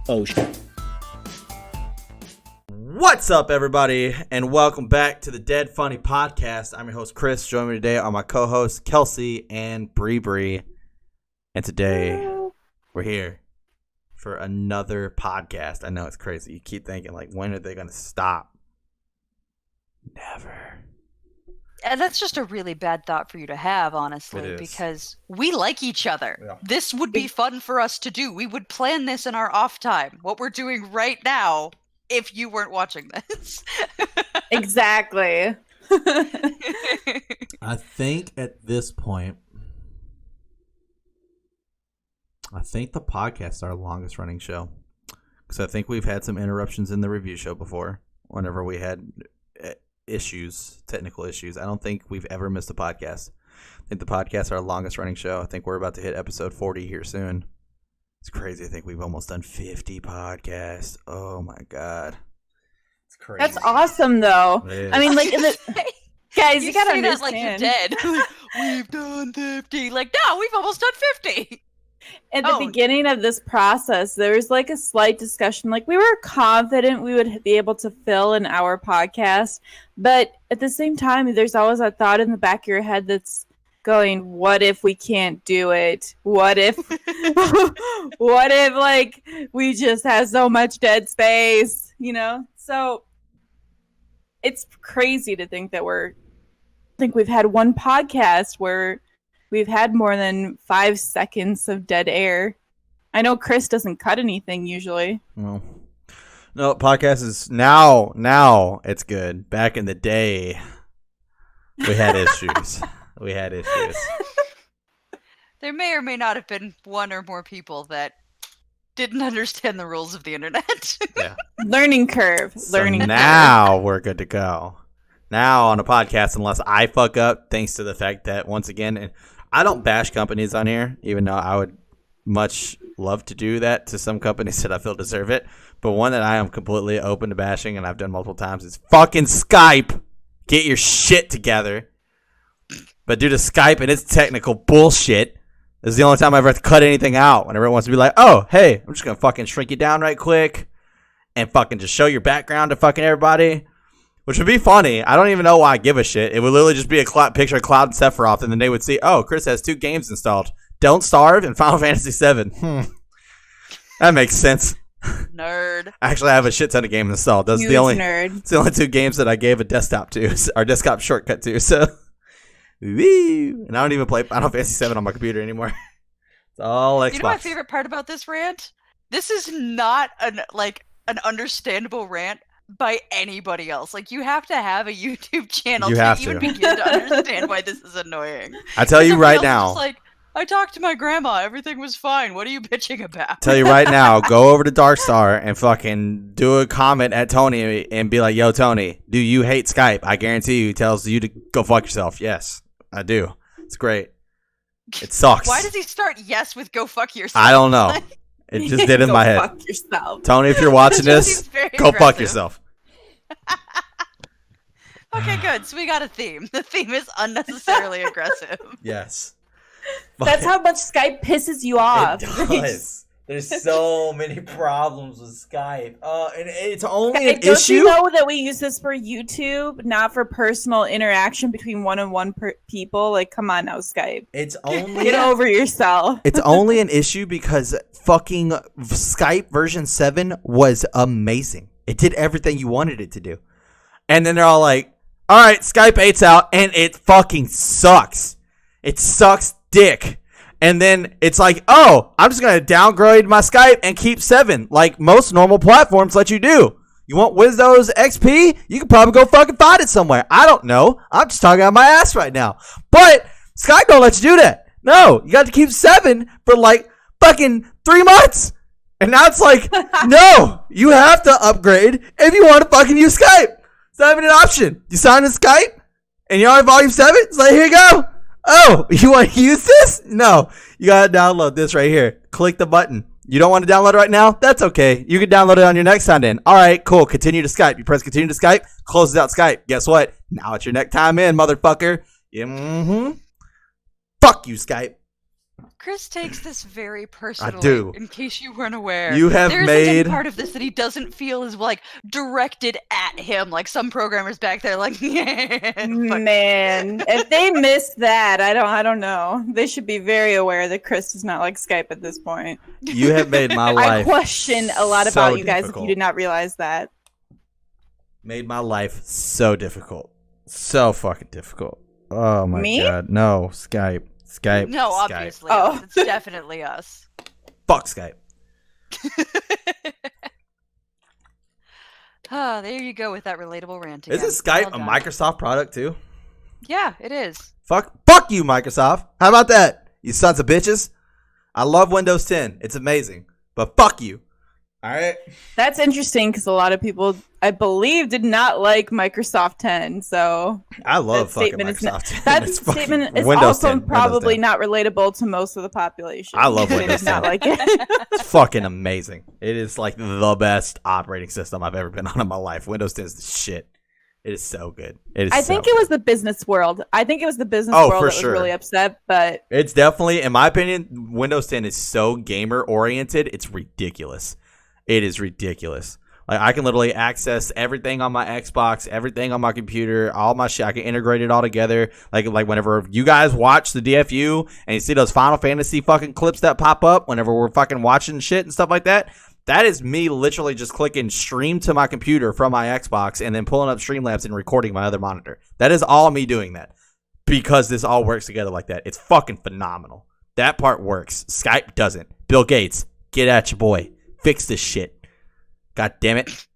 Oh, shit. What's up, everybody, and welcome back to the Dead Funny Podcast. I'm your host, Chris. Joining me today are my co-hosts, Kelsey and Bree. And today, we're here for another podcast. I know it's crazy. You keep thinking, like, when are they going to stop? Never. And that's just a really bad thought for you to have, honestly, because we like each other. Yeah. This would be fun for us to do. We would plan this in our off time, what we're doing right now, if you weren't watching this. Exactly. I think at this point, the podcast is our longest running show. Because I think we've had some interruptions in the review show before, whenever we had technical issues. I don't think we've ever missed a podcast. I think the podcast is our longest running show. I think we're about to hit episode 40 here soon. It's crazy. I think we've almost done 50 podcasts. Oh my God. It's crazy. That's awesome though. I mean, like, guys, you gotta understand. Like you're dead. We've done 50. Like, no, we've almost done 50. At the beginning of this process, there was like a slight discussion. Like, we were confident we would be able to fill an hour podcast, but at the same time, there's always that thought in the back of your head that's going, what if we can't do it? What if like we just have so much dead space, you know? So it's crazy to think that we've had one podcast where we've had more than 5 seconds of dead air. I know Chris doesn't cut anything usually. No, podcast is now it's good. Back in the day, we had issues. There may or may not have been one or more people that didn't understand the rules of the internet. Yeah. Learning curve. Now we're good to go. Now on a podcast, unless I fuck up, thanks to the fact that, once again, and I don't bash companies on here, even though I would much love to do that to some companies that I feel deserve it. But one that I am completely open to bashing, and I've done multiple times, is fucking Skype. Get your shit together. But due to Skype and its technical bullshit, this is the only time I ever have to cut anything out. When everyone wants to be like, oh, hey, I'm just going to fucking shrink you down right quick and fucking just show your background to fucking everybody. Which would be funny. I don't even know why I give a shit. It would literally just be a picture of Cloud and Sephiroth, and then they would see, oh, Chris has 2 games installed. Don't Starve and Final Fantasy VII. That makes sense. Nerd. Actually, I have a shit ton of games installed. It's the only 2 games that I gave a desktop shortcut to. So, woo. And I don't even play Final Fantasy VII on my computer anymore. It's all Xbox. You know my favorite part about this rant? This is not an understandable rant by anybody else. Like, you have to have a YouTube channel to even begin to understand why this is annoying. I tell you right now. Just like, I talked to my grandma. Everything was fine. What are you bitching about? Tell you right now, go over to Darkstar and fucking do a comment at Tony and be like, yo, Tony, do you hate Skype? I guarantee you he tells you to go fuck yourself. Yes, I do. It's great. It sucks. Why does he start yes with go fuck yourself? I don't know. It just did in my head. Fuck yourself. Tony, if you're watching this, go fuck yourself. Okay, good. So we got a theme. The theme is unnecessarily aggressive. Yes. That's how much Skype pisses you off. It does. There's so many problems with Skype. And it's only an issue. Don't you know that we use this for YouTube, not for personal interaction between one-on-one people? Like, come on now, Skype. It's only get over yourself. It's only an issue because fucking Skype version 7 was amazing. It did everything you wanted it to do. And then they're all like, all right, Skype 8's out, and it fucking sucks. It sucks dick. And then it's like, oh, I'm just going to downgrade my Skype and keep 7, like most normal platforms let you do. You want Windows XP? You can probably go fucking find it somewhere. I don't know. I'm just talking out my ass right now. But Skype don't let you do that. No, you got to keep 7 for like fucking 3 months. And now it's like, no, you have to upgrade if you want to fucking use Skype. It's not even an option. You sign in Skype and you're on volume 7. It's like, here you go. Oh, you want to use this? No, you got to download this right here. Click the button. You don't want to download it right now? That's okay. You can download it on your next sign in. All right, cool. Continue to Skype. You press continue to Skype, closes out Skype. Guess what? Now it's your next time in, motherfucker. Fuck you, Skype. Chris takes this very personally. I do. In case you weren't aware, You have There's made a part of this that he doesn't feel is like directed at him, like some programmers back there, like man. If they missed that, I don't know. They should be very aware that Chris does not like Skype at this point. You have made my life. I question a lot so about you guys difficult. if you did not realize that. Made my life so difficult, so fucking difficult. Oh my Me? god, no Skype. no, Skype. obviously, Oh. it's definitely us. Fuck Skype. Ah, there you go with that relatable rant. Isn't again. Skype Well a done. Microsoft product too? Yeah, it is. Fuck you, Microsoft. How about that, you sons of bitches? I love Windows 10. It's amazing, but fuck you. All right. That's interesting because a lot of people, I believe, did not like Microsoft 10. So I love that fucking statement is Microsoft 10. that It's fucking statement is Windows also 10, Windows probably 10. not relatable to most of the population. I love They Windows did not 10. like it. It's fucking amazing. It is like the best operating system I've ever been on in my life. Windows 10 is the shit. It is so good. It is. I think it was the business world. I think it was the business Oh, world for that was sure. really upset. But It's definitely, in my opinion, Windows 10 is so gamer oriented. It's ridiculous. It is ridiculous. Like I can literally access everything on my Xbox, everything on my computer, all my shit. I can integrate it all together. Like whenever you guys watch the DFU and you see those Final Fantasy fucking clips that pop up whenever we're fucking watching shit and stuff like that. That is me literally just clicking stream to my computer from my Xbox and then pulling up Streamlabs and recording my other monitor. That is all me doing that because this all works together like that. It's fucking phenomenal. That part works. Skype doesn't. Bill Gates, get at your boy. Fix this shit. God damn it.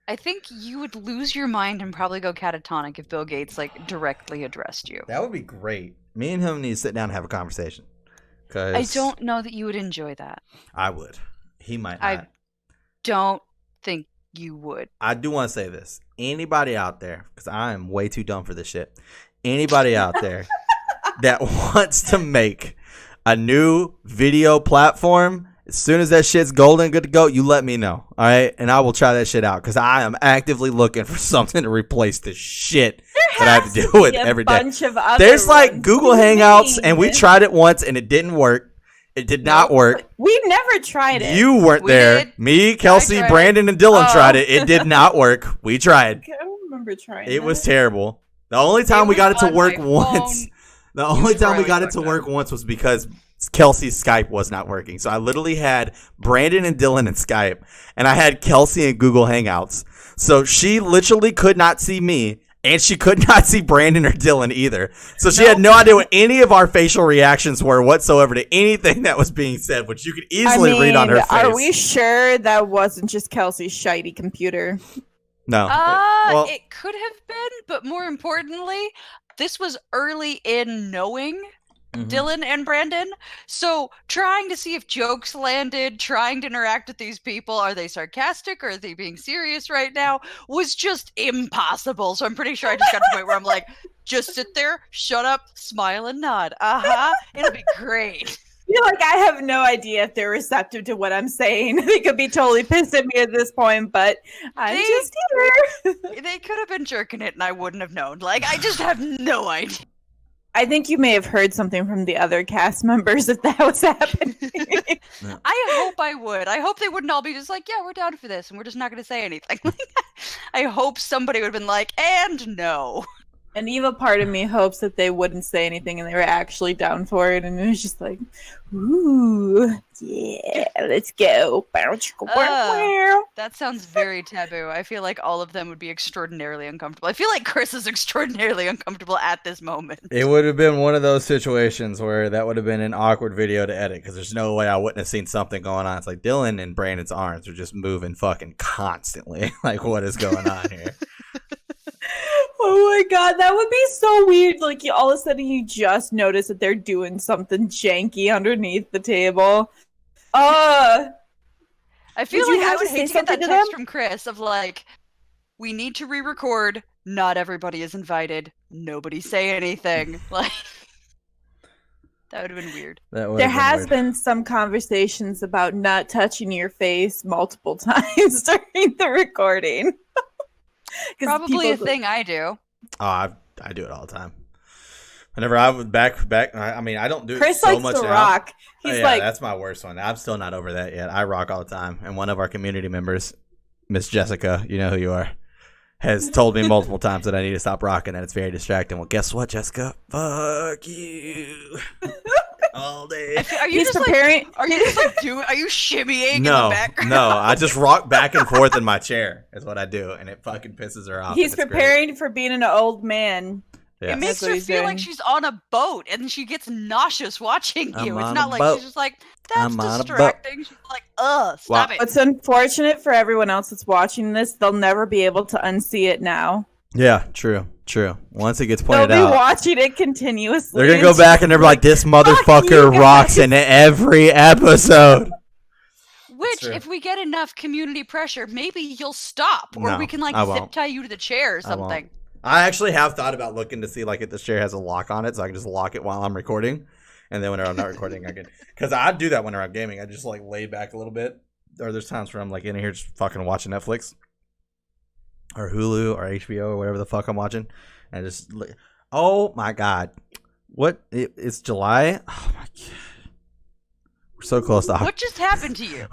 I think you would lose your mind and probably go catatonic if Bill Gates like directly addressed you. That would be great. Me and him need to sit down and have a conversation. I don't know that you would enjoy that. I would. He might not. I don't think you would. I do want to say this. Anybody out there, because I am way too dumb for this shit. Anybody out there that wants to make a new video platform, as soon as that shit's golden, good to go, you let me know. All right? And I will try that shit out because I am actively looking for something to replace the shit that I have to deal with every day. There's like Google Hangouts, and we tried it once and it didn't work. It did not work. We never tried it. You weren't We there. did. Me, Kelsey, tried. Brandon, and Dylan Oh. tried it. It did not work. We tried. I don't remember trying It was that. terrible. The only time we was got it to on work my once. phone. The only time we really got it to fucked work once was because Kelsey's Skype was not working. So I literally had Brandon and Dylan in Skype, and I had Kelsey in Google Hangouts. So she literally could not see me, and she could not see Brandon or Dylan either. So she had no idea what any of our facial reactions were whatsoever to anything that was being said, which you could easily read on her face. Are we sure that wasn't just Kelsey's shitey computer? No. Well, It could have been, but more importantly, this was early in knowing mhm. Dylan and Brandon. So trying to see if jokes landed, trying to interact with these people, are they sarcastic or are they being serious right now, was just impossible. So I'm pretty sure I just got to the point where I'm like, just sit there, shut up, smile and nod. It'll be great. I feel like I have no idea if they're receptive to what I'm saying. They could be totally pissed at me at this point, but I'm They- just here. They could have been jerking it and I wouldn't have known. Like, I just have no idea. I think you may have heard something from the other cast members if that was happening. I hope I would. I hope they wouldn't all be just like, yeah, we're down for this and we're just not going to say anything. I hope somebody would have been like, and no. An evil part of me hopes that they wouldn't say anything and they were actually down for it, and it was just like, ooh, yeah, let's go. That sounds very taboo. I feel like all of them would be extraordinarily uncomfortable. I feel like Chris is extraordinarily uncomfortable at this moment. It would have been one of those situations where that would have been an awkward video to edit because there's no way I wouldn't have seen something going on. It's like Dylan and Brandon's arms are just moving fucking constantly. Like, what is going on here? Oh my god, that would be so weird. Like, all of a sudden you just notice that they're doing something janky underneath the table. I feel Would you like I have would to say hate to get that something to text them? from Chris of like, we need to re-record. Not everybody is invited. Nobody say anything. Like, that would have been weird. There has been some conversations about not touching your face multiple times during the recording. 'Cause Probably a people- thing I do. Oh, I do it all the time. Whenever I was back, I mean, I don't do Chris so likes much to now. rock. He's like, that's my worst one. I'm still not over that yet. I rock all the time. And one of our community members, Miss Jessica, you know who you are, has told me multiple times that I need to stop rocking, and it's very distracting. Well, guess what, Jessica? Fuck you. All day. Are you just preparing? Are you just like doing? Are you shimmying in the background? No, I just rock back and forth in my chair. Is what I do, and it fucking pisses her off. He's preparing for being an old man. Yeah. It makes her feel like she's on a boat, and she gets nauseous watching you. It's not like boat. she's just like, that's distracting. She's like, stop it. What's unfortunate for everyone else that's watching this, they'll never be able to unsee it now. Yeah, true. Once it gets pointed They'll out, be watching it continuously. they're gonna go back and they're like, "This motherfucker rocks in every episode." Which, if we get enough community pressure, maybe you'll stop, or we can like zip tie you to the chair or something. I actually have thought about looking to see like if this chair has a lock on it, so I can just lock it while I'm recording, and then whenever I'm not recording, I can. Because I do that whenever I'm gaming. I just like lay back a little bit. Or there's times where I'm like in here just fucking watching Netflix, or Hulu, or HBO, or whatever the fuck I'm watching, and just. Oh my god, what? It's July. Oh my god. We're so close to. What just happened to you?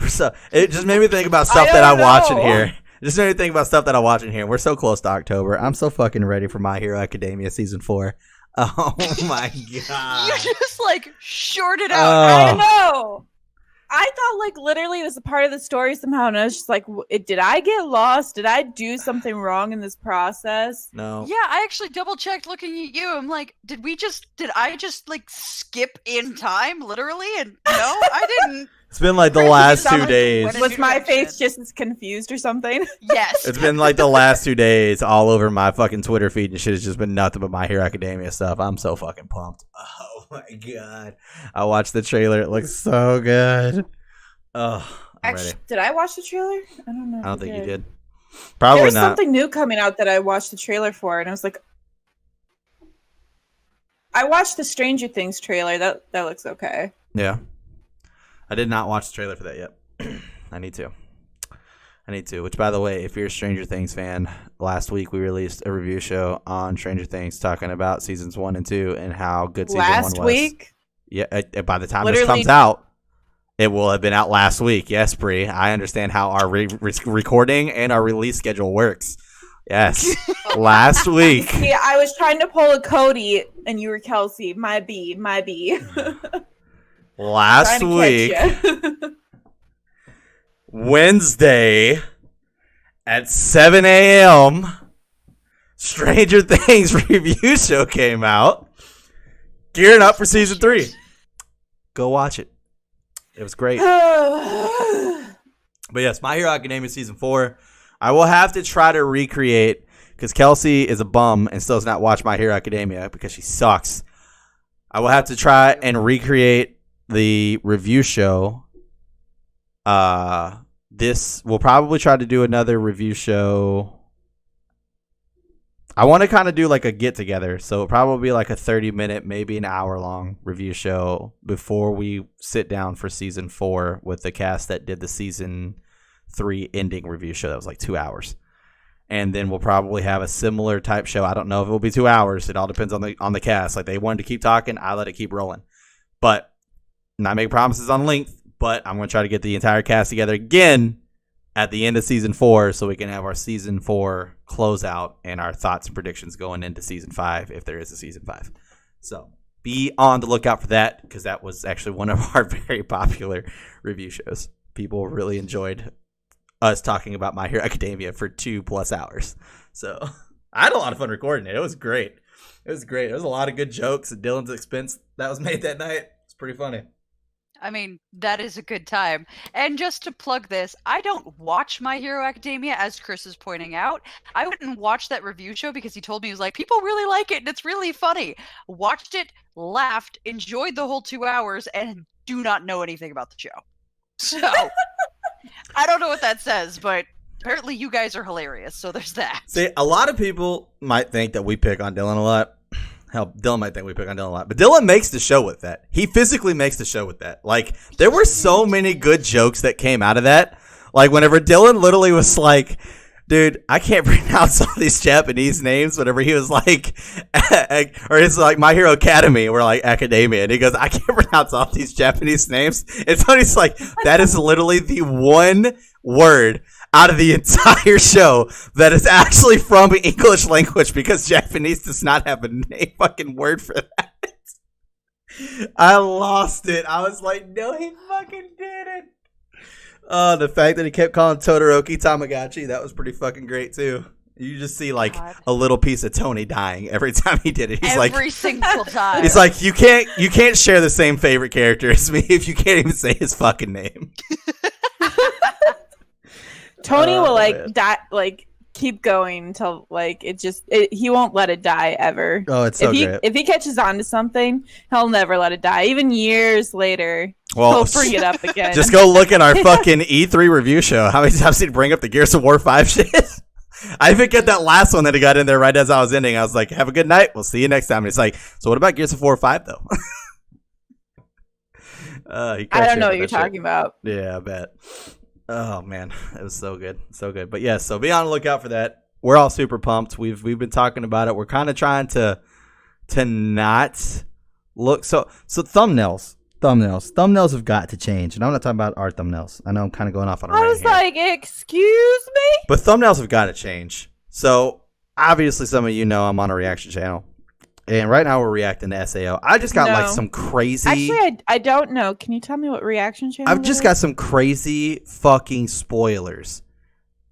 It just made me think about stuff that I watch in here. Just made me think about stuff that I watch in here. We're so close to October. I'm so fucking ready for My Hero Academia season 4. Oh my god! You just like shorted out. I know. I thought like literally it was a part of the story somehow, and I was just like, did I get lost? Did I do something wrong in this process? No. Yeah, I actually double checked looking at you. I'm like, did I just like skip in time literally? And no, I didn't. It's been like the last 2 days. Was my face just as confused or something? Yes. It's been like the last 2 days all over my fucking Twitter feed and shit. It's just been nothing but My Hero Academia stuff. I'm so fucking pumped. Oh my god. I watched the trailer. It looks so good. Oh, I'm ready. Did I watch the trailer? I don't know. I don't think you did. Probably There's not. something new coming out that I watched the trailer for, and I was like, I watched the Stranger Things trailer. That looks okay. Yeah. I did not watch the trailer for that yet. I need to. Which, by the way, if you're a Stranger Things fan, last week we released a review show on Stranger Things talking about seasons 1 and 2 and how good season 1 was. Last week? Yeah. By the time this comes out, it will have been out last week. Yes, Bree. I understand how our recording and our release schedule works. Yes. Last week. Yeah, I was trying to pull a Cody, and you were Kelsey. My B. Last week, Wednesday at 7 a.m., Stranger Things review show came out. Gearing up for season 3. Go watch it. It was great. But yes, My Hero Academia season 4. I will have to try to recreate, because Kelsey is a bum and still does not watch My Hero Academia because she sucks. I will have to try and recreate the review show. We'll probably try to do another review show. I want to kind of do like a get together, so it'll probably be like a 30-minute, maybe an hour-long review show before we sit down for season 4 with the cast that did the season 3 ending review show that was like 2 hours. And then we'll probably have a similar type show. I don't know if it will be 2 hours. It all depends on the cast. Like, they wanted to keep talking, I let it keep rolling. But not make promises on length, but I'm going to try to get the entire cast together again at the end of season 4 so we can have our season 4 closeout and our thoughts and predictions going into season 5 if there is a season 5. So be on the lookout for that, because that was actually one of our very popular review shows. People really enjoyed us talking about My Hero Academia for 2+ hours. So I had a lot of fun recording it. It was great. There was a lot of good jokes at Dylan's expense that was made that night. It's pretty funny. I mean, that is a good time. And just to plug this, I don't watch My Hero Academia, as Chris is pointing out. I wouldn't watch that review show because he told me, he was like, people really like it and it's really funny. Watched it, laughed, enjoyed the whole 2 hours, and do not know anything about the show. So, I don't know what that says, but apparently you guys are hilarious, so there's that. See, a lot of people might think that we pick on Dylan a lot. Hell, Dylan might think we pick on Dylan a lot, but Dylan makes the show with that. He physically makes the show with that. Like, there were so many good jokes that came out of that. Like, whenever Dylan literally was like, Dude, I can't pronounce all these Japanese names. Whenever he was like, or it's like My Hero Academy, or like Academia, and he goes, I can't pronounce all these Japanese names. And Tony's like, that is literally the one word out of the entire show that is actually from English language, because Japanese does not have a fucking word for that. I lost it. I was like, no, he fucking didn't. The fact that he kept calling Todoroki Tamagotchi, that was pretty fucking great too. You just see like a little piece of Tony dying every time he did it. He's every single time. He's like, you can't share the same favorite character as me if you can't even say his fucking name. Tony will keep going until he won't let it die ever. Oh, it's so great. If he catches on to something, he'll never let it die. Even years later, he'll bring it up again. Just go look at our fucking E3 review show. How many times did he bring up the Gears of War 5 shit? I even get that last one that he got in there right as I was ending. I was like, have a good night. We'll see you next time. And it's like, so what about Gears of War 5 though? I don't know what you're talking about. Yeah, I bet. Oh man, it was so good, so good. But yes, so be on the lookout for that. We're all super pumped. We've been talking about it. We're kind of trying to not look so thumbnails have got to change. And I'm not talking about our thumbnails. I know I'm kind of going off on a rant here. Like, excuse me? But thumbnails have got to change. So obviously some of you know I'm on a reaction channel. And right now we're reacting to SAO. I just got some crazy... Actually, I don't know. Can you tell me what reaction channel I've just got some crazy fucking spoilers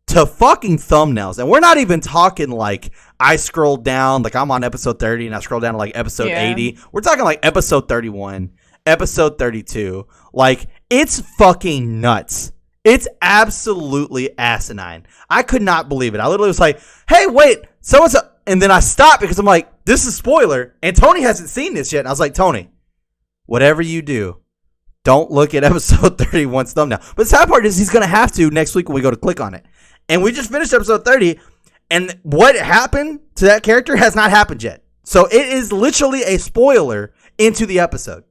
to fucking thumbnails. And we're not even talking like I scrolled down, like I'm on episode 30 and I scroll down to like episode 80. We're talking like episode 31, episode 32. Like, it's fucking nuts. It's absolutely asinine. I could not believe it. I literally was like, hey, wait, so-and-so... And then I stopped because I'm like, this is a spoiler. And Tony hasn't seen this yet. And I was like, Tony, whatever you do, don't look at episode 31's thumbnail. But the sad part is he's going to have to next week when we go to click on it. And we just finished episode 30. And what happened to that character has not happened yet. So it is literally a spoiler into the episode.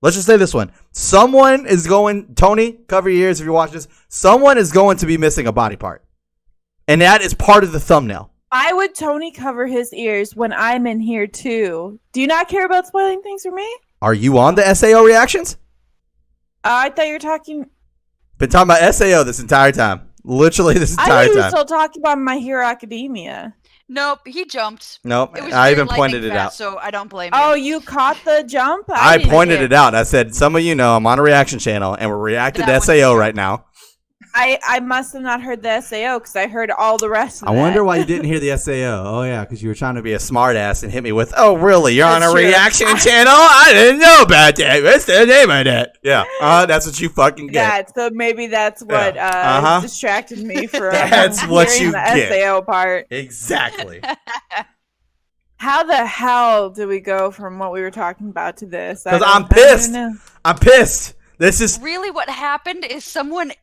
Let's just say this one. Someone is going, Tony, cover your ears if you're watching this. Someone is going to be missing a body part. And that is part of the thumbnail. Why would Tony cover his ears when I'm in here too? Do you not care about spoiling things for me? Are you on the SAO reactions? I thought you were talking... Been talking about SAO this entire time. Literally this entire time. I thought you were still talking about My Hero Academia. Nope, he jumped. Nope, I even pointed it out. So I don't blame you. Oh, you caught the jump? I pointed it out. I said, some of you know I'm on a reaction channel and we're reacting to SAO right now. I must have not heard the SAO because I heard all the rest of it. I wonder why you didn't hear the SAO. Oh, yeah, because you were trying to be a smart ass and hit me with, oh, really? You're on a reaction channel? I didn't know about that. What's the name of that? Yeah, that's what you fucking get. Yeah, so maybe that's what distracted me from that's what you the get. SAO part. Exactly. How the hell did we go from what we were talking about to this? Because I'm pissed. I'm pissed. This is... Really what happened is someone,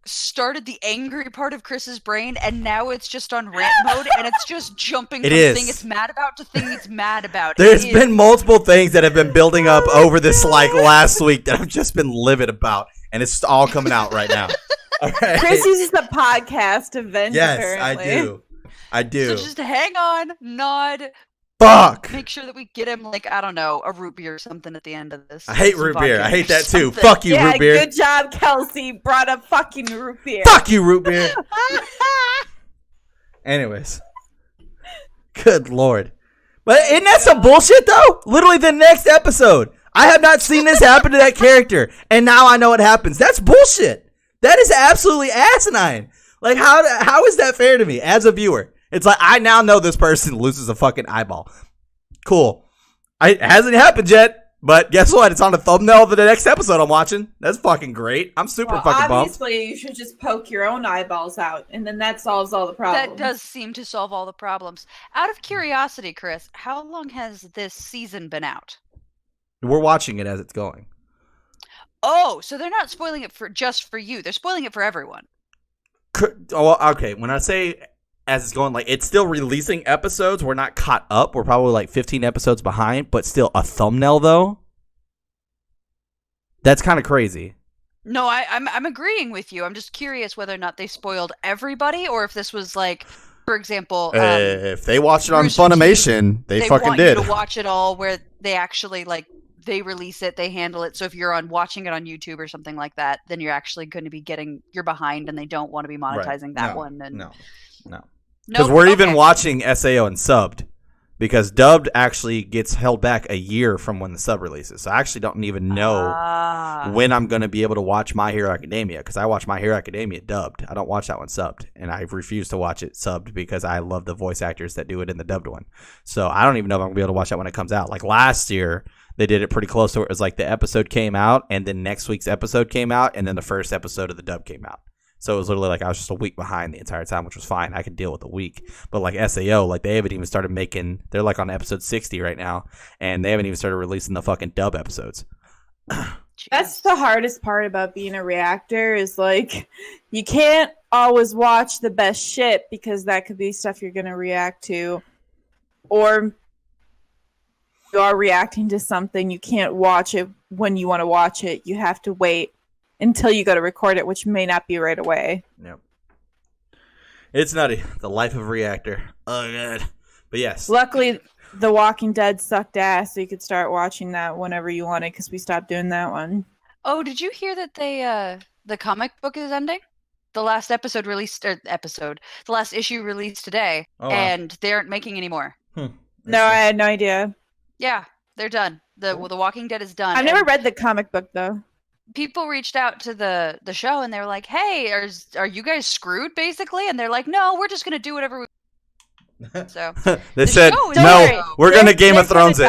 started the angry part of Chris's brain, and now it's just on rant mode, and it's just jumping from thing it's mad about to thing it's mad about. There's been multiple things that have been building up over this last week that I've just been livid about, and it's all coming out right now. Okay. Chris uses the podcast to vent. Yes, apparently. I do. So just hang on, nod. Fuck. Make sure that we get him, I don't know, a root beer or something at the end of this. I hate root beer. I hate that too. Fuck you, root beer. Good job, Kelsey. Brought up fucking root beer. Fuck you, root beer. Anyways. Good Lord. But isn't that some bullshit, though? Literally the next episode. I have not seen this happen to that character, and now I know what happens. That's bullshit. That is absolutely asinine. How is that fair to me as a viewer? It's like, I now know this person loses a fucking eyeball. Cool. It hasn't happened yet, but guess what? It's on the thumbnail of the next episode I'm watching. That's fucking great. I'm super fucking pumped. Obviously, you should just poke your own eyeballs out, and then that solves all the problems. That does seem to solve all the problems. Out of curiosity, Chris, how long has this season been out? We're watching it as it's going. Oh, so they're not spoiling it just for you. They're spoiling it for everyone. Oh, okay. When I say... as it's going, it's still releasing episodes. We're not caught up. We're probably 15 episodes behind, but still a thumbnail though. That's kind of crazy. No, I'm agreeing with you. I'm just curious whether or not they spoiled everybody, or if this was like, for example, if they watched it on Rooster Funimation, they fucking want did. You to watch it all, where they actually like they release it, they handle it. So if you're watching it on YouTube or something like that, then you're actually going to be you're behind, and they don't want to be monetizing that one. And no, because we're even watching SAO and subbed. Because dubbed actually gets held back a year from when the sub releases. So I actually don't even know when I'm going to be able to watch My Hero Academia. Because I watch My Hero Academia dubbed. I don't watch that one subbed. And I refuse to watch it subbed because I love the voice actors that do it in the dubbed one. So I don't even know if I'm going to be able to watch that when it comes out. Like last year, they did it pretty close to where it was like the episode came out. And then next week's episode came out. And then the first episode of the dub came out. So it was literally like I was just a week behind the entire time, which was fine. I could deal with a week. But like SAO, like they haven't even started making, they're like on episode 60 right now, and they haven't even started releasing the fucking dub episodes. That's the hardest part about being a reactor is like you can't always watch the best shit because that could be stuff you're going to react to. Or you are reacting to something, you can't watch it when you want to watch it. You have to wait until you go to record it, which may not be right away. Yep. It's nutty. The life of a reactor. Oh, God. But yes. Luckily, The Walking Dead sucked ass, so you could start watching that whenever you wanted, because we stopped doing that one. Oh, did you hear that the comic book is ending? The last episode released, the last issue released today, and they aren't making any more. No, I had no idea. Yeah, they're done. The Walking Dead is done. I've never read the comic book, though. People reached out to the show and they were like, "Hey, are you guys screwed?" Basically, and they're like, "No, we're just gonna do whatever we." So they said, "No, we're gonna Game of Thrones it."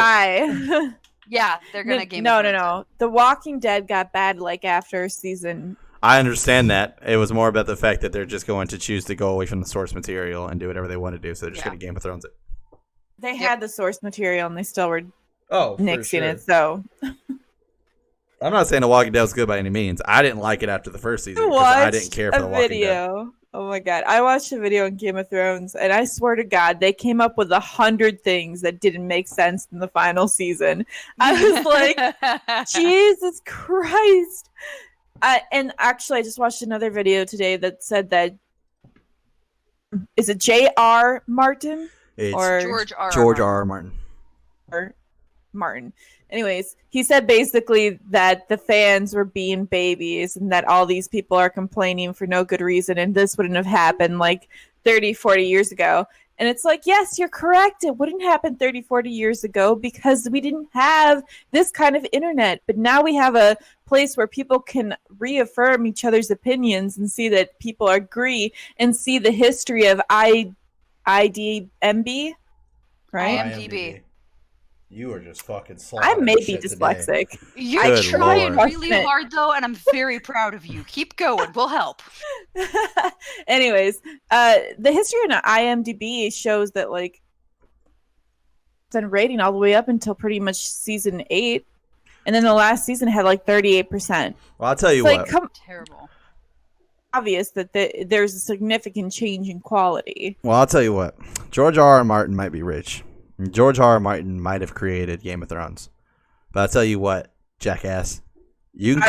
Yeah, they're gonna Game. No. The Walking Dead got bad like after season. I understand that. It was more about the fact that they're just going to choose to go away from the source material and do whatever they want to do. So they're just gonna Game of Thrones it. They had the source material and they still were nixing it. So. I'm not saying The Walking Dead was good by any means. I didn't like it after the first season because I didn't care for The Walking Dead. Oh my God. I watched a video on Game of Thrones and I swear to God, they came up with 100 things that didn't make sense in the final season. I was like, Jesus Christ. And actually, I just watched another video today that said that, is it J.R. Martin? It's or George R. Martin. Martin. Anyways, he said basically that the fans were being babies and that all these people are complaining for no good reason and this wouldn't have happened like 30, 40 years ago. And it's like, yes, you're correct. It wouldn't happen 30, 40 years ago because we didn't have this kind of internet. But now we have a place where people can reaffirm each other's opinions and see that people agree and see the history of IDMB, right? IMDb. You are just fucking I may be dyslexic. Today. You're trying really hard, though, and I'm very proud of you. Keep going. We'll help. Anyways, the history on IMDb shows that, like, it's been rating all the way up until pretty much season 8. And then the last season had, like, 38%. Well, I'll tell you what. Terrible. Obvious that there's a significant change in quality. Well, I'll tell you what. George R. Martin might be rich. George R. Martin might have created Game of Thrones. But I'll tell you what, jackass. You can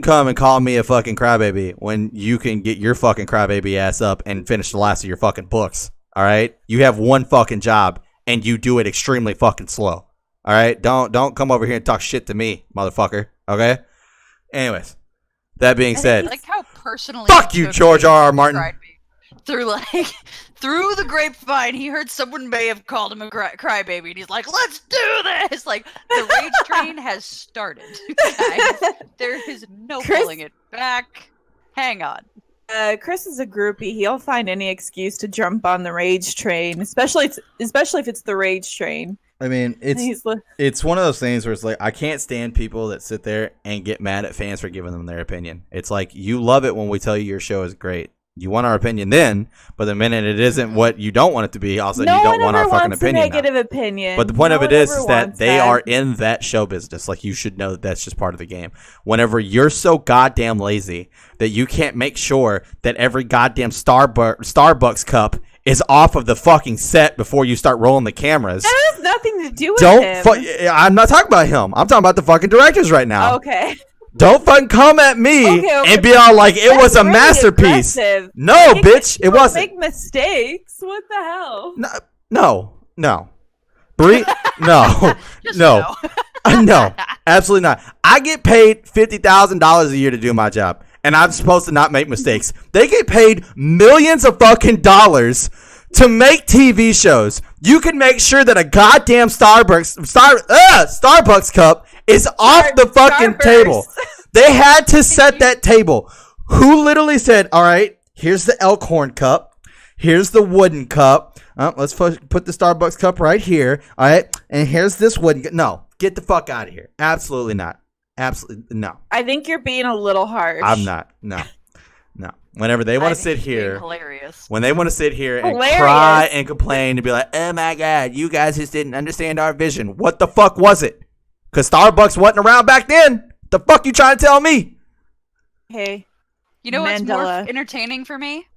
come and call me a fucking crybaby when you can get your fucking crybaby ass up and finish the last of your fucking books. All right? You have one fucking job and you do it extremely fucking slow. All right? Don't come over here and talk shit to me, motherfucker. Okay? Anyways, that being said, like how personally fuck you, George R. Martin. Through the grapevine, he heard someone may have called him a crybaby, and he's like, "Let's do this!" Like the rage train has started, guys. There is no pulling it back. Hang on. Chris is a groupie. He'll find any excuse to jump on the rage train, especially if it's the rage train. I mean, it's one of those things where it's like I can't stand people that sit there and get mad at fans for giving them their opinion. It's like you love it when we tell you your show is great. You want our opinion then, but the minute it isn't what you don't want it to be, also you don't want our fucking opinion. Negative opinion. But the point of it is that they are in that show business. Like you should know that that's just part of the game. Whenever you're so goddamn lazy that you can't make sure that every goddamn Starbucks cup is off of the fucking set before you start rolling the cameras. That has nothing to do with him. I'm not talking about him. I'm talking about the fucking directors right now. Okay. Don't fucking come at me and be all like it was a masterpiece. Aggressive. No, bitch, it wasn't. Make mistakes. What the hell? No. Bree, no. No, absolutely not. I get paid $50,000 a year to do my job, and I'm supposed to not make mistakes. They get paid millions of fucking dollars to make TV shows. You can make sure that a goddamn Starbucks cup is off the fucking table. They had to set that table. Who literally said, all right, here's the Elkhorn cup. Here's the wooden cup. Let's put the Starbucks cup right here. All right. And here's this wooden cup. No, get the fuck out of here. Absolutely not. Absolutely no. I think you're being a little harsh. I'm not. No. Whenever they want to sit here, when they want to sit here and cry and complain and be like, oh my God, you guys just didn't understand our vision. What the fuck was it? Because Starbucks wasn't around back then. The fuck you trying to tell me? Hey. You know what's more entertaining for me?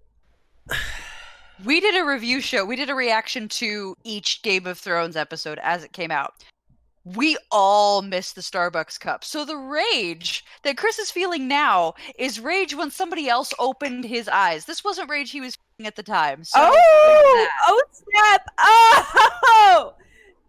We did a review show. We did a reaction to each Game of Thrones episode as it came out. We all missed the Starbucks cup. So the rage that Chris is feeling now is rage when somebody else opened his eyes. This wasn't rage he was feeling at the time. So snap. Oh,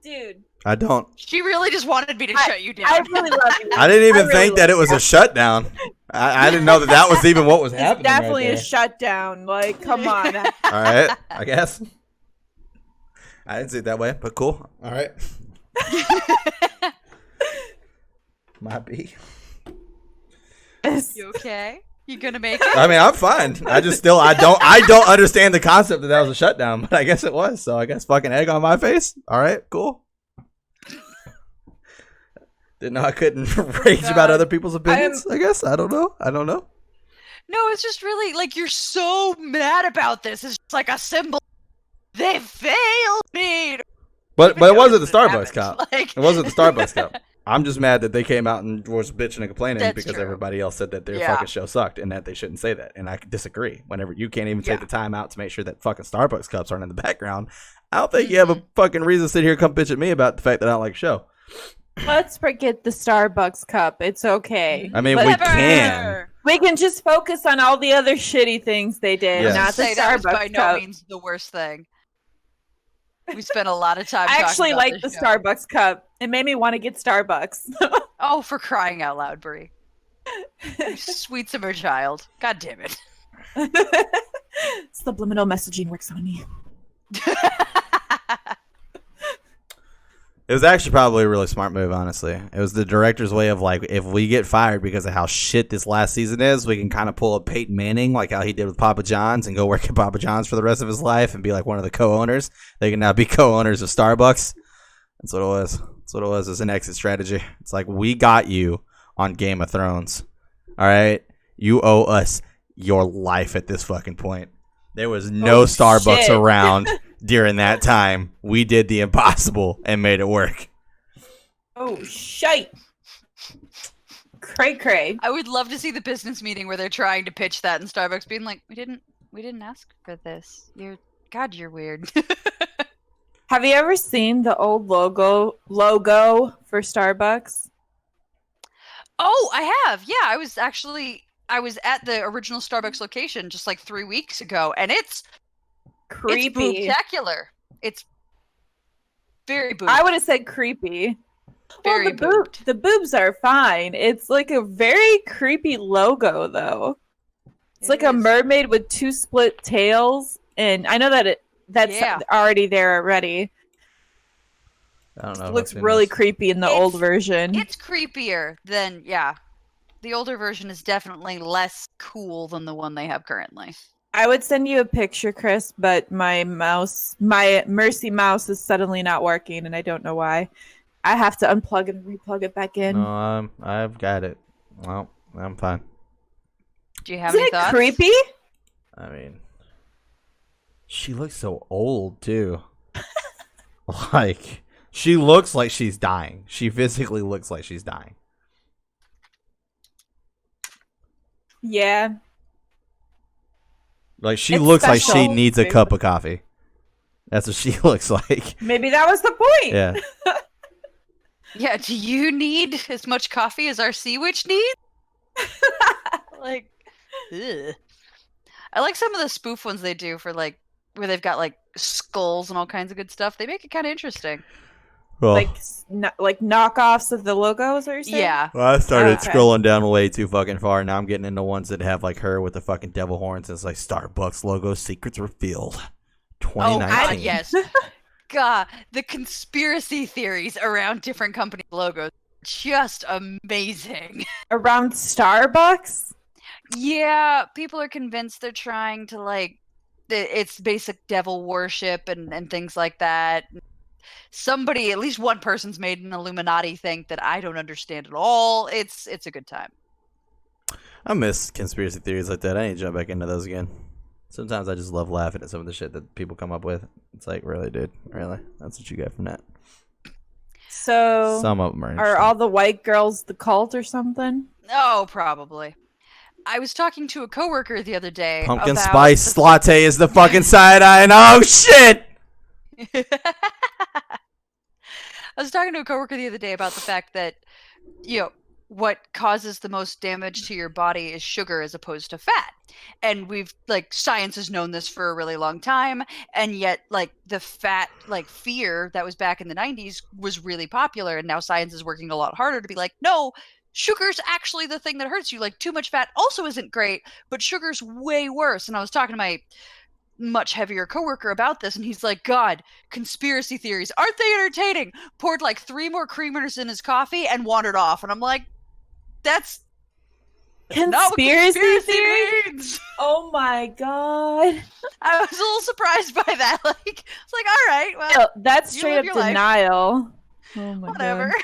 dude. I don't. She really just wanted me to shut you down. I really love you. I didn't even think that it was a shutdown. I didn't know that was even what was happening. It's definitely right a shutdown. Like, come on. All right, I guess. I didn't see it that way, but cool. All right. Might be. You okay? You gonna make it? I mean, I'm fine. I don't understand the concept that was a shutdown, but I guess it was. So I guess fucking egg on my face. All right, cool. Didn't know I couldn't rage about other people's opinions. I guess I don't know. No, it's just really like you're so mad about this. It's just like a symbol. They failed me. But it wasn't the Starbucks cup. It wasn't the Starbucks cup. I'm just mad that they came out and was bitching and complaining because everybody else said that their fucking show sucked and that they shouldn't say that. And I disagree. Whenever you can't even take the time out to make sure that fucking Starbucks cups aren't in the background, I don't think you have a fucking reason to sit here and come bitch at me about the fact that I don't like the show. Let's forget the Starbucks cup. It's okay. I mean, we can. We can just focus on all the other shitty things they did, not the Starbucks cup. By no means the worst thing. We spent a lot of time. I actually like the Starbucks cup. It made me want to get Starbucks. Oh, for crying out loud, Brie! You sweet summer child. God damn it! Subliminal messaging works on me. It was actually probably a really smart move, honestly. It was the director's way of like, if we get fired because of how shit this last season is, we can kind of pull a Peyton Manning, like how he did with Papa John's, and go work at Papa John's for the rest of his life and be like one of the co-owners. They can now be co-owners of Starbucks. That's what it was. That's what it was. It's an exit strategy. It's like, we got you on Game of Thrones. All right? You owe us your life at this fucking point. There was no Starbucks around during that time. We did the impossible and made it work. Oh, shite. Cray. I would love to see the business meeting where they're trying to pitch that and Starbucks being like, we didn't ask for this. You're weird. Have you ever seen the old logo for Starbucks? Oh, I have. Yeah, I was at the original Starbucks location just like 3 weeks ago, and it's creepy. It's spectacular. It's very boobed. I would have said creepy. Very boobed. The boobs are fine. It's like a very creepy logo, though. It's like a mermaid with two split tails, and I know that's already there already. I don't know. It looks really creepy in the old version. It's creepier than the older version is definitely less cool than the one they have currently. I would send you a picture, Chris, but my Mercy mouse is suddenly not working, and I don't know why. I have to unplug it and replug it back in. No, I've got it. Well, I'm fine. Do you have any thoughts? Isn't it creepy? I mean, she looks so old, too. Like, she looks like she's dying. She physically looks like she's dying. Yeah. Like, she looks like she needs a cup of coffee. That's what she looks like. Maybe that was the point. Yeah. Yeah, do you need as much coffee as our sea witch needs? Like, ugh. I like some of the spoof ones they do for like where they've got like skulls and all kinds of good stuff. They make it kind of interesting. Well, like knockoffs of the logos, or saying? Yeah. Well, I started scrolling down way too fucking far. Now I'm getting into ones that have like her with the fucking devil horns. And it's like Starbucks logo secrets revealed. 2019. Oh God, yes. God, the conspiracy theories around different company logos, just amazing. Around Starbucks? Yeah, people are convinced they're trying to like it's basic devil worship and things like that. Somebody, at least one person's made an Illuminati thing that I don't understand at all. It's a good time. I miss conspiracy theories like that. I need to jump back into those again. Sometimes I just love laughing at some of the shit that people come up with. It's like, really, dude? Really? That's what you got from that? So, some of them are all the white girls the cult or something? Oh, probably. I was talking to a coworker the other day. Pumpkin spice latte is the fucking side eye, and oh shit! I was talking to a coworker the other day about the fact that, what causes the most damage to your body is sugar as opposed to fat. And science has known this for a really long time. And yet, the fat, fear that was back in the 90s was really popular. And now science is working a lot harder to be like, no, sugar's actually the thing that hurts you. Too much fat also isn't great, but sugar's way worse. And I was talking to my much heavier coworker about this, and he's like, God, conspiracy theories, aren't they entertaining? Poured 3 more creamers in his coffee and wandered off. And I'm like, that's conspiracy theories. Oh my God. I was a little surprised by that. It's like, all right, well, that's straight up denial. Oh my Whatever. God.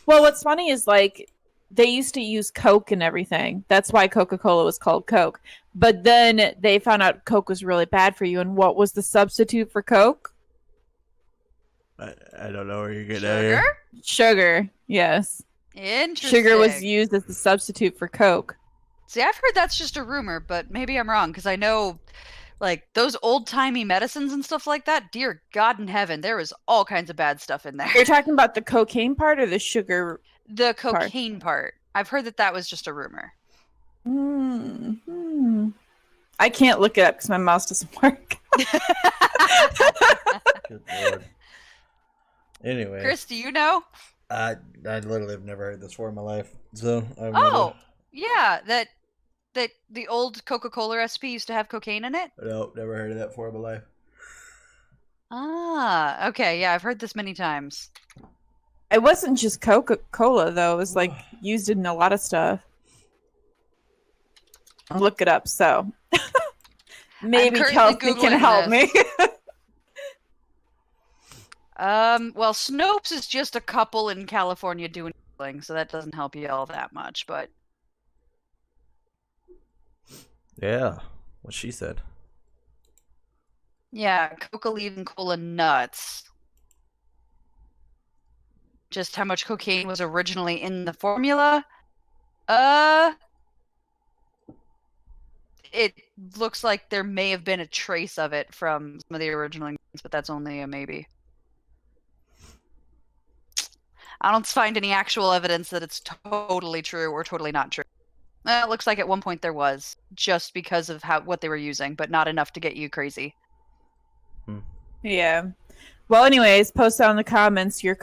Well, what's funny is they used to use Coke and everything. That's why Coca-Cola was called Coke. But then they found out Coke was really bad for you. And what was the substitute for Coke? I don't know where you're getting at here. Sugar, yes. Interesting. Sugar was used as the substitute for Coke. See, I've heard that's just a rumor, but maybe I'm wrong, because I know, those old-timey medicines and stuff like that, dear God in heaven, there was all kinds of bad stuff in there. You're talking about the cocaine part or the sugar? The cocaine part. I've heard that was just a rumor. I can't look it up because my mouse doesn't work. Good Lord. Anyway. Chris, do you know? I literally have never heard this before in my life. So yeah, that the old Coca-Cola recipe used to have cocaine in it? Nope, never heard of that before in my life. Ah, okay, yeah, I've heard this many times. It wasn't just Coca-Cola, though. It was, used in a lot of stuff. I'll look it up, so. Maybe Kelsey can help me. Well, Snopes is just a couple in California doing things, so that doesn't help you all that much, but. Yeah, what she said. Yeah, Coca leaving cola nuts. Just how much cocaine was originally in the formula? It looks like there may have been a trace of it from some of the original ingredients, but that's only a maybe. I don't find any actual evidence that it's totally true or totally not true. It looks like at one point there was, just because of what they were using, but not enough to get you crazy. Yeah. Well, anyways, post down in the comments your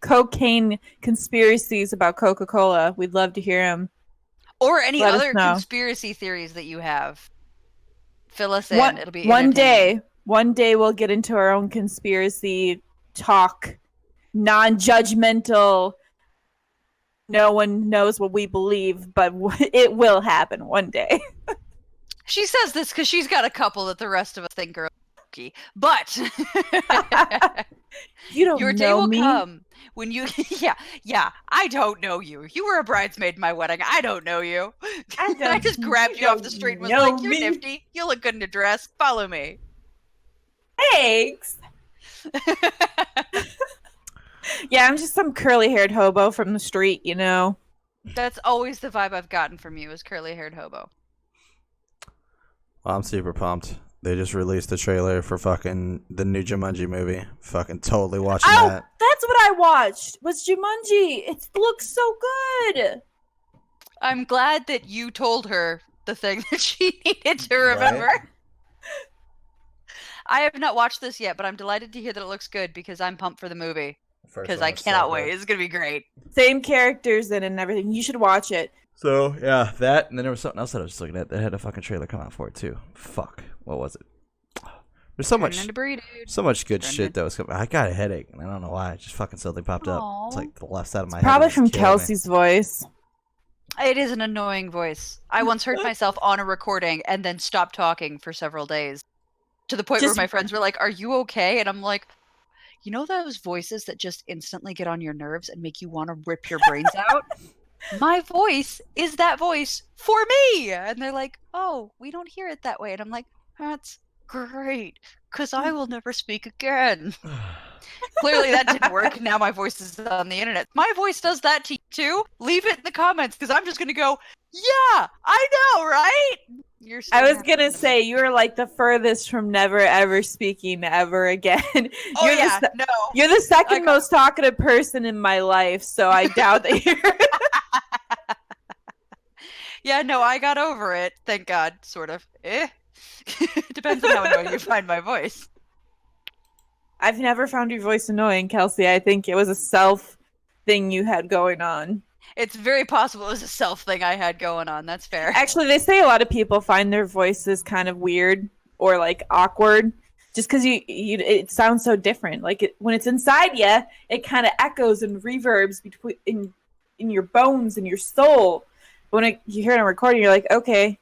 cocaine conspiracies about Coca-Cola. We'd love to hear them. Or any other conspiracy theories that you have. Fill us in. It'll be one day we'll get into our own conspiracy talk. Non-judgmental. No one knows what we believe, but it will happen one day. She says this because she's got a couple that the rest of us think are okay. But you don't your know day will me. come when you yeah, I don't know you. You were a bridesmaid in my wedding. I don't know you. I just grabbed you off the street and was like, you're nifty. You look good in a dress. Follow me. Thanks. Yeah, I'm just some curly-haired hobo from the street, you know. That's always the vibe I've gotten from you, is curly-haired hobo. Well, I'm super pumped. They just released the trailer for fucking the new Jumanji movie. Fucking totally watching that. That's what I watched. Was Jumanji. It looks so good. I'm glad that you told her the thing that she needed to remember. Right? I have not watched this yet, but I'm delighted to hear that it looks good because I'm pumped for the movie. Because I cannot wait. It's going to be great. Same characters in it and everything. You should watch it. So, yeah, that. And then there was something else that I was just looking at that had a fucking trailer come out for it, too. Fuck. What was it? There's so much good shit that was coming. I got a headache, and I don't know why. It just fucking suddenly popped up. It's like the left side of my head. Probably from Kelsey's voice. It is an annoying voice. I once heard myself on a recording and then stopped talking for several days. To the point where my friends were like, "Are you okay?" And I'm like, you know those voices that just instantly get on your nerves and make you want to rip your brains out? My voice is that voice for me. And they're like, "Oh, we don't hear it that way." And I'm like, "That's great, because I will never speak again." Clearly that didn't work. Now my voice is on the internet. My voice does that to you too. Leave it in the comments, because I'm just going to go, yeah, I know, right? I was going to say, you were like the furthest from never ever speaking ever again. Oh, no. You're the second most talkative person in my life, so I doubt that you're... Yeah, no, I got over it. Thank God, sort of. Depends on how annoying you find my voice. I've never found your voice annoying, Kelsey. I think it was a self thing you had going on. It's very possible it was a self thing I had going on. That's fair. Actually, they say a lot of people find their voices kind of weird or like awkward just because it sounds so different. Like when it's inside you, it kind of echoes and reverbs between in your bones and your soul. When you hear it on recording, you're like, okay.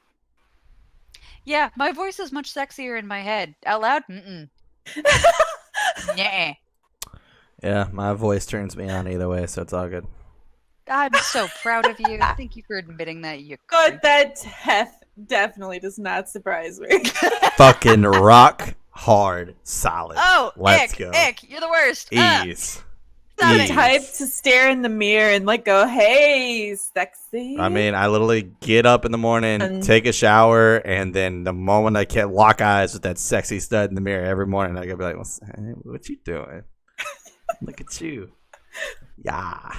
Yeah, my voice is much sexier in my head. Out loud? Mm-mm. Yeah. Yeah, my voice turns me on either way, so it's all good. I'm so proud of you. Thank you for admitting that. But that definitely does not surprise me. Fucking rock hard solid. Oh, let's go. Ick, you're the worst. Ease. The type to stare in the mirror and like go, "Hey, sexy." I mean, I literally get up in the morning, take a shower, and then the moment I can lock eyes with that sexy stud in the mirror every morning, I gotta be like, "Hey, what you doing? Look at you." Yeah.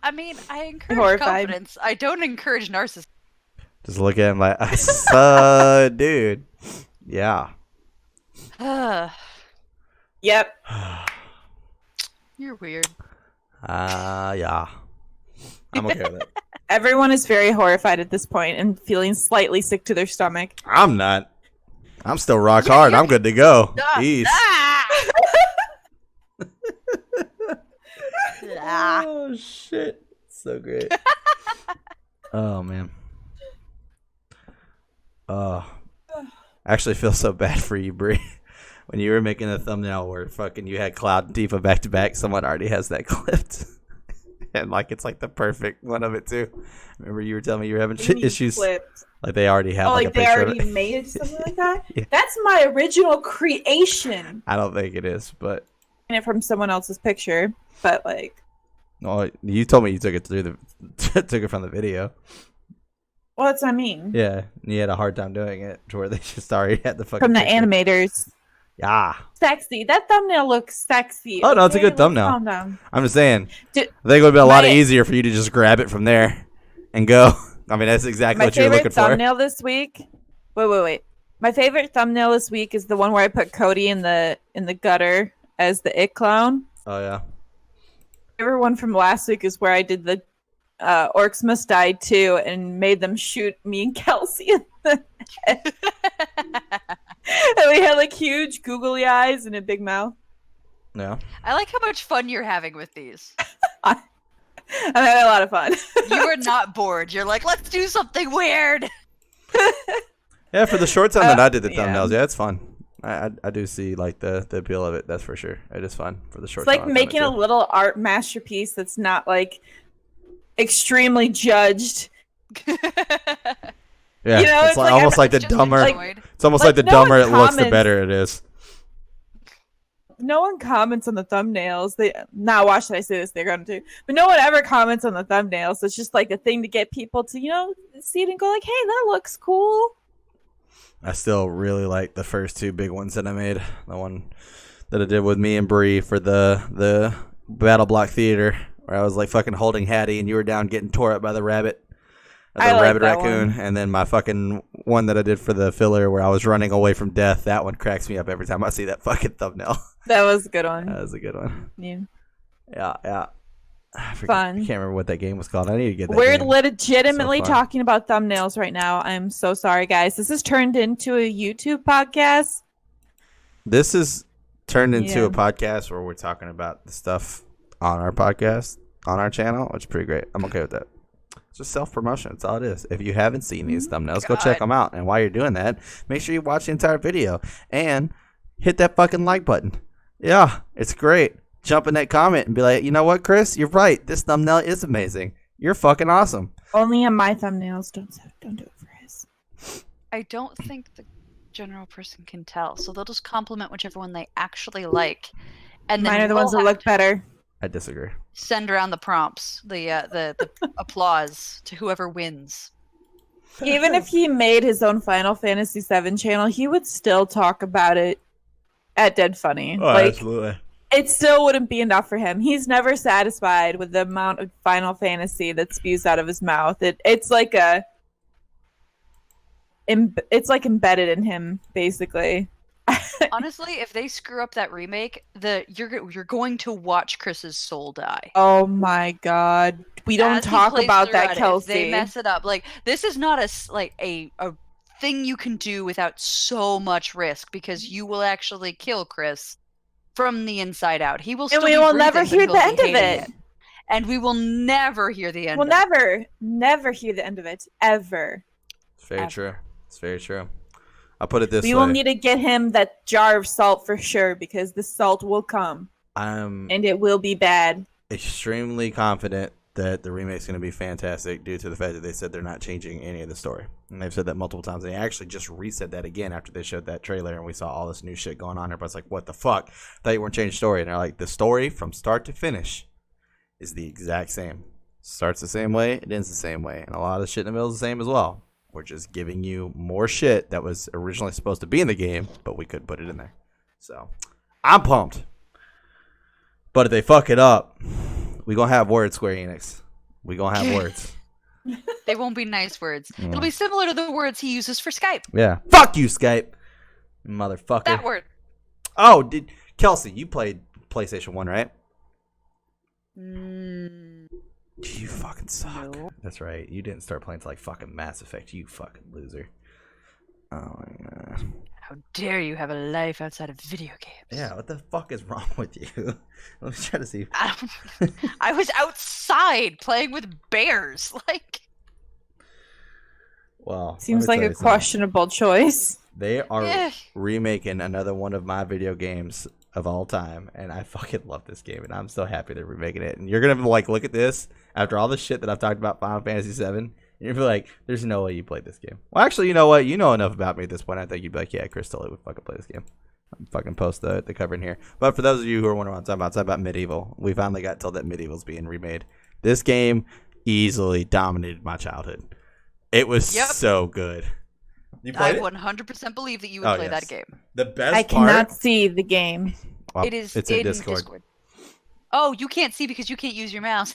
I mean, I encourage confidence. I don't encourage narcissism. Just look at him like, dude. Yeah. Yep. You're weird. Yeah. I'm okay with it. Everyone is very horrified at this point and feeling slightly sick to their stomach. I'm not. I'm still rock hard. I'm good to go. Ease. Oh, shit. So great. Oh, man. Oh. I actually feel so bad for you, Brie. When you were making a thumbnail where fucking you had Cloud and Tifa back to back, someone already has that clipped. And like it's like the perfect one of it too. Remember you were telling me you were having issues. Flipped? Like they already have like a they picture already of it. made it something like that? Yeah. That's my original creation. I don't think it is, but it from someone else's picture. But like no, you told me you took it took it from the video. Well, that's what I mean. Yeah. And you had a hard time doing it to where they just already had the fucking from the picture. Animators. Yeah. Sexy. That thumbnail looks sexy. Oh, no, it's a good thumbnail. Calm down. I'm just saying. I think it would be a lot easier for you to just grab it from there and go. I mean, that's exactly what you're looking for. My favorite thumbnail this week. Wait. My favorite thumbnail this week is the one where I put Cody in the gutter as the It Clown. Oh, yeah. My favorite one from last week is where I did the Orcs Must Die too and made them shoot me and Kelsey in the head. And we had like huge googly eyes and a big mouth. Yeah. I like how much fun you're having with these. I'm having a lot of fun. You are not bored. You're like, let's do something weird. Yeah, for the short time that I did the thumbnails, yeah, it's fun. I do see like the appeal of it. That's for sure. It is fun for the short time. It's like making a little art masterpiece that's not like extremely judged. Yeah, you know, it's like almost like the dumber. It's almost like the dumber it looks, the better it is. No one comments on the thumbnails. Why should I say this? They're going to, but no one ever comments on the thumbnails. It's just like a thing to get people to, see it and go like, "Hey, that looks cool." I still really like the first two big ones that I made. The one that I did with me and Bree for the Battle Block Theater, where I was like fucking holding Hattie and you were down getting tore up by the rabbit. The rabbit raccoon, and then my fucking one that I did for the filler where I was running away from death. That one cracks me up every time I see that fucking thumbnail. That was a good one. That was a good one. Yeah. Fun. I can't remember what that game was called. I need to get that. We're game. legitimately talking about thumbnails right now. I'm so sorry, guys. This has turned into a YouTube podcast. This is turned into a podcast where we're talking about the stuff on our podcast, on our channel, which is pretty great. I'm okay with that. It's just self-promotion. That's all it is. If you haven't seen these thumbnails, go check them out. And while you're doing that, make sure you watch the entire video and hit that fucking like button. Yeah, it's great. Jump in that comment and be like, you know what, Chris? You're right. This thumbnail is amazing. You're fucking awesome. Only on my thumbnails. Don't do it for his. I don't think the general person can tell, so they'll just compliment whichever one they actually like. And then mine are the ones that look better. I disagree. Send around the prompts, the applause to whoever wins. Even if he made his own Final Fantasy VII channel, he would still talk about it at Dead Funny. Oh, absolutely. It still wouldn't be enough for him. He's never satisfied with the amount of Final Fantasy that spews out of his mouth. It's like embedded in him, basically. Honestly, if they screw up that remake, you're going to watch Chris's soul die. Oh my god, we don't talk about that, Kelsey. If they mess it up. Like, this is not a thing you can do without so much risk, because you will actually kill Chris from the inside out. He will still and we will never hear the end of it. And we will never hear the end. We'll never hear the end of it ever. It's very true. It's very true. I'll put it this way. We will need to get him that jar of salt for sure, because the salt will come. I'm and it will be bad. Extremely confident that the remake's going to be fantastic due to the fact that they said they're not changing any of the story. And they've said that multiple times. They actually just resaid that again after they showed that trailer and we saw all this new shit going on. Everybody's like, what the fuck? I thought you weren't changing story. And they're like, the story from start to finish is the exact same. Starts the same way, it ends the same way. And a lot of shit in the middle is the same as well. We're just giving you more shit that was originally supposed to be in the game, but we could put it in there. So, I'm pumped. But if they fuck it up, we gonna have words, Square Enix. We gonna have words. They won't be nice words. It'll be similar to the words he uses for Skype. Yeah. Fuck you, Skype. Motherfucker. That word. Oh, Kelsey, you played PlayStation 1, right? You fucking suck. No. That's right. You didn't start playing until like fucking Mass Effect. You fucking loser. Oh my god. How dare you have a life outside of video games? Yeah, what the fuck is wrong with you? Let me try to see. I was outside playing with bears. Like. Well, seems like a questionable choice. They are remaking another one of my video games of all time, and I fucking love this game, and I'm so happy they're remaking it. And you're gonna like look at this after all the shit that I've talked about Final Fantasy VII, and you'll be like, "There's no way you played this game." Well, actually, you know what? You know enough about me at this point. I think you'd be like, "Yeah, Chris totally would fucking play this game." I'm fucking post the cover in here. But for those of you who are wondering what I'm talking about Medieval. We finally got told that Medieval's being remade. This game easily dominated my childhood. It was so good. You played it? 100% believe that you would play that game. The best I cannot see the game. Well, it's in Discord. Oh, you can't see because you can't use your mouse.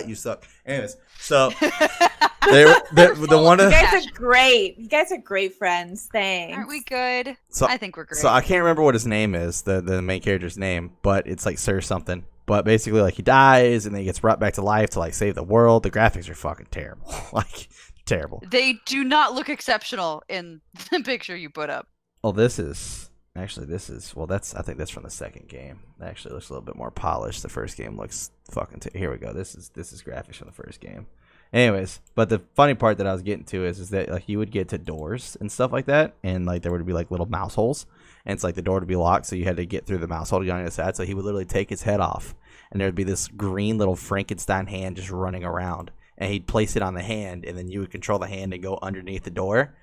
You suck. Anyways, so the one of you guys are great. You guys are great friends. Thanks. Aren't we good? So, I think we're great. So I can't remember what his name is, the main character's name, but it's like Sir something. But basically, like, he dies and then he gets brought back to life to like save the world. The graphics are fucking terrible. Like, terrible. They do not look exceptional in the picture you put up. Well, I think that's from the second game. It actually looks a little bit more polished. The first game looks fucking here we go. This is graphics from the first game. Anyways, but the funny part that I was getting to is that like you would get to doors and stuff like that, and like there would be like little mouse holes, and it's like the door would be locked, so you had to get through the mouse hole to get on the other side. So he would literally take his head off, and there would be this green little Frankenstein hand just running around, and he'd place it on the hand, and then you would control the hand and go underneath the door,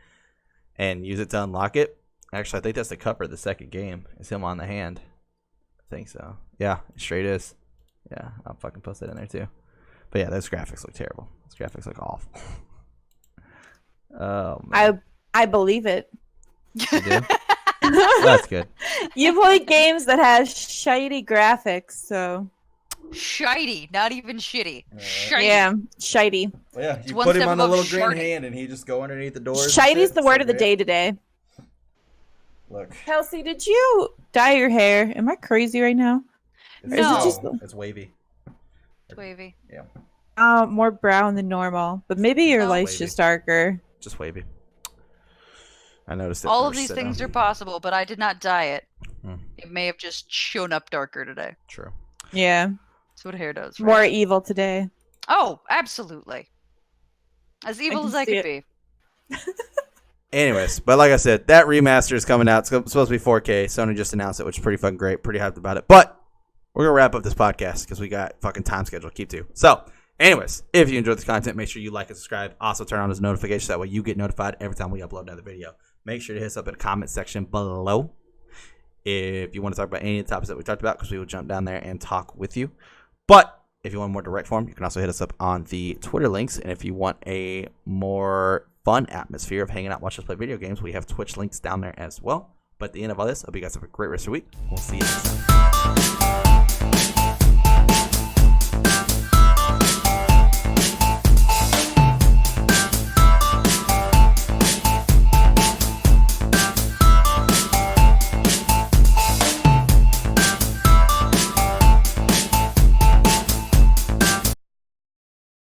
and use it to unlock it. Actually, I think that's the cover of the second game. It's him on the hand. I think so. Yeah, it straight is. Yeah, I'll fucking post that in there too. But yeah, those graphics look terrible. Those graphics look awful. Oh man. I believe it. You do? Well, that's good. You play games that have shitty graphics, so. Shitey, not even shitty. Shitey. Yeah, shitey. Well, yeah, you one put him step on the above little green sharty. hand, and he just go underneath the doors. Shity's the word of the day today. Look, Kelsey, did you dye your hair? Am I crazy right now? it's wavy. It's wavy. Yeah. More brown than normal, but maybe your light's wavy. just darker. Just wavy. I noticed it. All of these things are possible, but I did not dye it. It may have just shown up darker today. True. Yeah. That's what hair does. Right? More evil today. Oh, absolutely. As evil as I could be. Anyways, but like I said, that remaster is coming out. It's supposed to be 4K. Sony just announced it, which is pretty fucking great. Pretty hyped about it. But we're going to wrap up this podcast because we got fucking time schedule to keep to. So, anyways, if you enjoyed this content, make sure you like and subscribe. Also, turn on those notifications. That way you get notified every time we upload another video. Make sure to hit us up in the comment section below if you want to talk about any of the topics that we talked about, because we will jump down there and talk with you. But if you want more direct form, you can also hit us up on the Twitter links. And if you want a more fun atmosphere of hanging out, watch us play video games, we have Twitch links down there as well. But at the end of all this, I hope you guys have a great rest of your week. We'll see you next time.